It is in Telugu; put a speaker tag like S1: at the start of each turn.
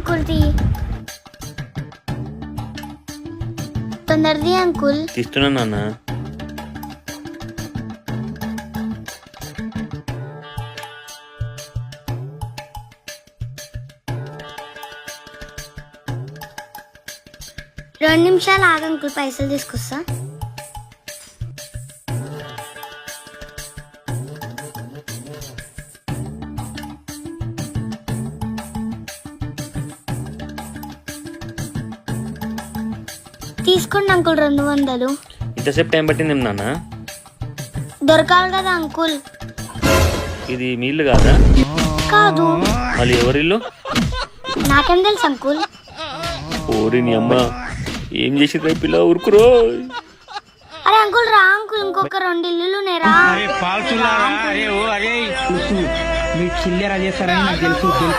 S1: అంకుల్ తీ తొందరది అంకుల్.
S2: తీస్తున్నా నాన్న.
S1: రెండు నిమిషాలు ఆగు అంకుల్, పైసలు తీసుకొస్తా. తీసుకోండి అంకుల్ 200.
S2: ఇంతసేపు టైం పట్టింది నాన్న.
S1: దొరకాలి కదా అంకుల్.
S2: ఇది మీ ఇల్లు కాదా?
S1: కాదు.
S2: మళ్ళీ ఎవరిల్లు?
S1: నాకేం తెలుసు అంకుల్.
S2: ఓరి నీ అమ్మ, ఏం చేసి పిల్ల ఊరుకురో.
S1: అరే అంకుల్ రా అంకుల్, ఇంకొక 2 ఇల్లులు నేరా.
S3: మీరు చిల్లర చేస్తారని నాకు తెలుసు.